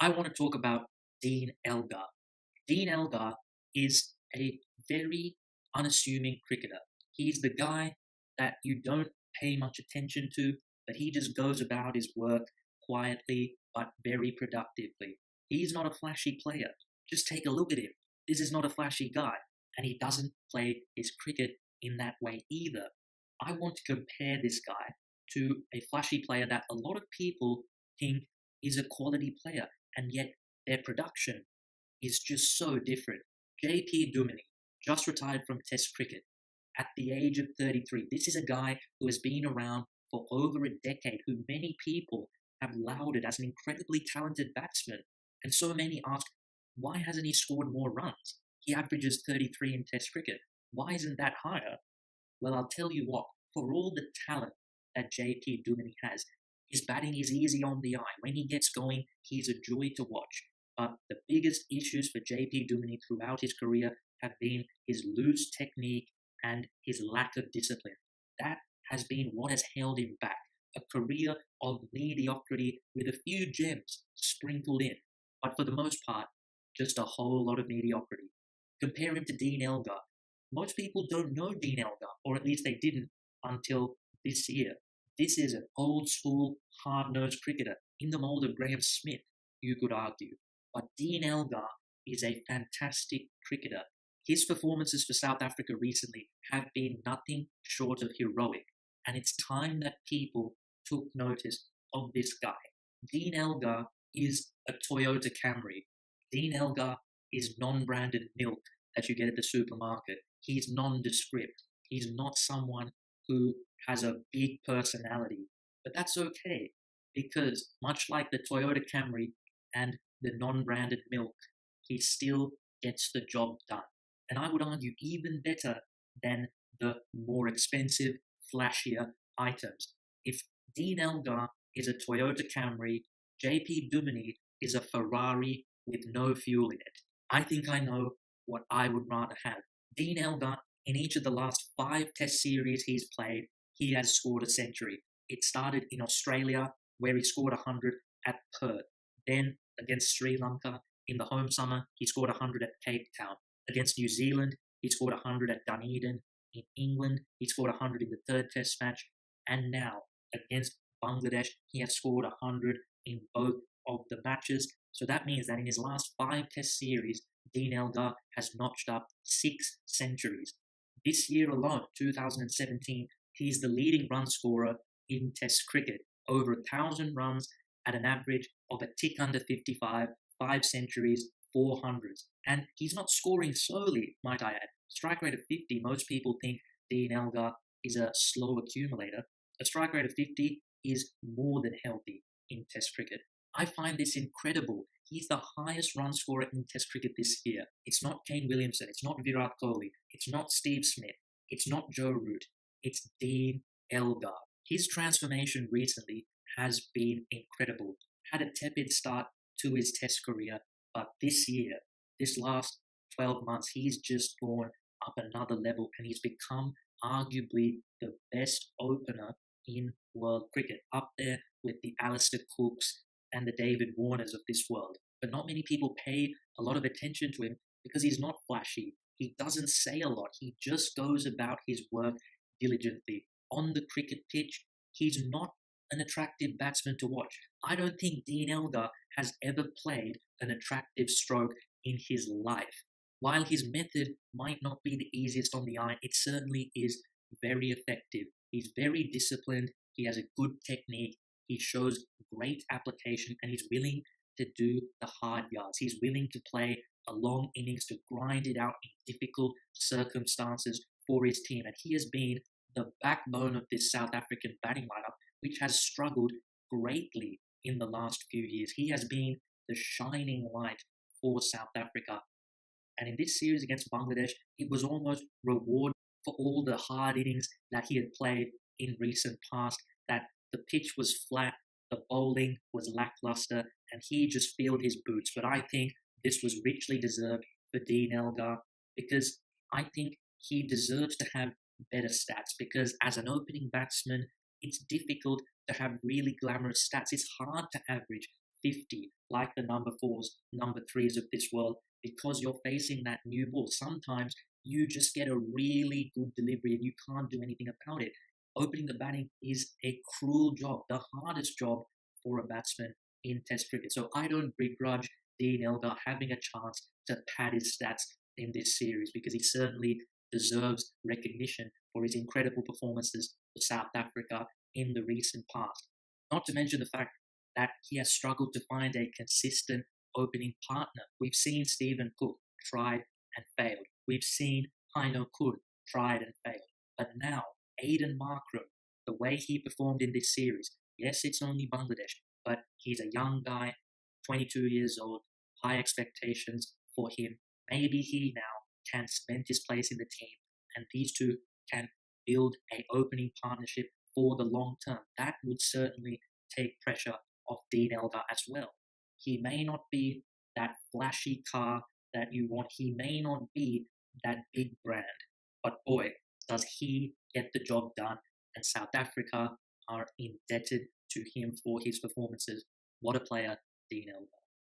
I want to talk about Dean Elgar. Dean Elgar is a very unassuming cricketer. He's the guy that you don't pay much attention to, but he just goes about his work quietly but very productively. He's not a flashy player. Just take a look at him. This is not a flashy guy, and he doesn't play his cricket in that way either. I want to compare this guy to a flashy player that a lot of people think is a quality player, and yet their production is just so different. JP Duminy just retired from Test cricket at the age of 33. This is a guy who has been around for over a decade, who many people have lauded as an incredibly talented batsman. And so many ask, why hasn't he scored more runs? He averages 33 in Test cricket. Why isn't that higher? Well, I'll tell you what, for all the talent that JP Duminy has, his batting is easy on the eye. When he gets going, he's a joy to watch. But the biggest issues for JP Duminy throughout his career have been his loose technique and his lack of discipline. That has been what has held him back. A career of mediocrity with a few gems sprinkled in, but for the most part, just a whole lot of mediocrity. Compare him to Dean Elgar. Most people don't know Dean Elgar, or at least they didn't until this year. This is an old school, hard nosed cricketer in the mould of Graham Smith, you could argue. But Dean Elgar is a fantastic cricketer. His performances for South Africa recently have been nothing short of heroic, and it's time that people took notice of this guy. Dean Elgar is a Toyota Camry. Dean Elgar is non-branded milk that you get at the supermarket. He's nondescript. He's not someone who has a big personality. But that's okay, because much like the Toyota Camry and the non-branded milk, he still gets the job done. And I would argue even better than the more expensive, flashier items. If Dean Elgar is a Toyota Camry, JP Duminy is a Ferrari with no fuel in it. I think I know what I would rather have. Dean Elgar, in each of the last 5 Test series he's played, he has scored a century. It started in Australia, where he scored 100 at Perth. Then against Sri Lanka in the home summer, he scored 100 at Cape Town. Against New Zealand, he scored 100 at Dunedin. In England, he scored 100 in the third Test match. And now, against Bangladesh, he has scored 100 in both of the matches. So that means that in his last 5 Test series, Dean Elgar has notched up 6 centuries. This year alone, 2017, he's the leading run scorer in Test cricket, over 1,000 runs at an average of a tick under 55, 5 centuries, 400s. And he's not scoring slowly, might I add. Strike rate of 50, most people think Dean Elgar is a slow accumulator. A strike rate of 50 is more than healthy in Test cricket. I find this incredible. He's the highest run scorer in Test cricket this year. It's not Kane Williamson. It's not Virat Kohli. It's not Steve Smith. It's not Joe Root. It's Dean Elgar. His transformation recently has been incredible. Had a tepid start to his Test career, but this year, this last 12 months, he's just gone up another level, and he's become arguably the best opener in world cricket, up there with the Alistair Cooks and the David Warners of this world. But not many people pay a lot of attention to him because he's not flashy. He doesn't say a lot. He just goes about his work diligently. On the cricket pitch, he's not an attractive batsman to watch. I don't think Dean Elgar has ever played an attractive stroke in his life. While his method might not be the easiest on the eye, it certainly is very effective. He's very disciplined. He has a good technique. He shows great application, and he's willing to do the hard yards. He's willing to play a long innings to grind it out in difficult circumstances for his team. And he has been the backbone of this South African batting lineup, which has struggled greatly in the last few years. He has been the shining light for South Africa. And in this series against Bangladesh, it was almost reward for all the hard innings that he had played in recent past, that the pitch was flat, the bowling was lackluster, and he just filled his boots. But I think this was richly deserved for Dean Elgar, because I think he deserves to have better stats, because as an opening batsman, it's difficult to have really glamorous stats. It's hard to average 50, like the number fours, number threes of this world, because you're facing that new ball. Sometimes you just get a really good delivery and you can't do anything about it. Opening the batting is a cruel job, the hardest job for a batsman in Test cricket. So I don't begrudge Dean Elgar having a chance to pad his stats in this series because he certainly deserves recognition for his incredible performances for South Africa in the recent past. Not to mention the fact that he has struggled to find a consistent opening partner. We've seen Stephen Cook tried and failed. We've seen Haino Kun tried and failed. But now, Aiden Markram, the way he performed in this series, yes, it's only Bangladesh, but he's a young guy, 22 years old, high expectations for him. Maybe he now can cement his place in the team, and these two can build a opening partnership for the long term. That would certainly take pressure off Dean Elgar as well. He may not be that flashy car that you want. He may not be that big brand, but boy, does he get the job done. And South Africa are indebted to him for his performances. What a player, Dean Elgar.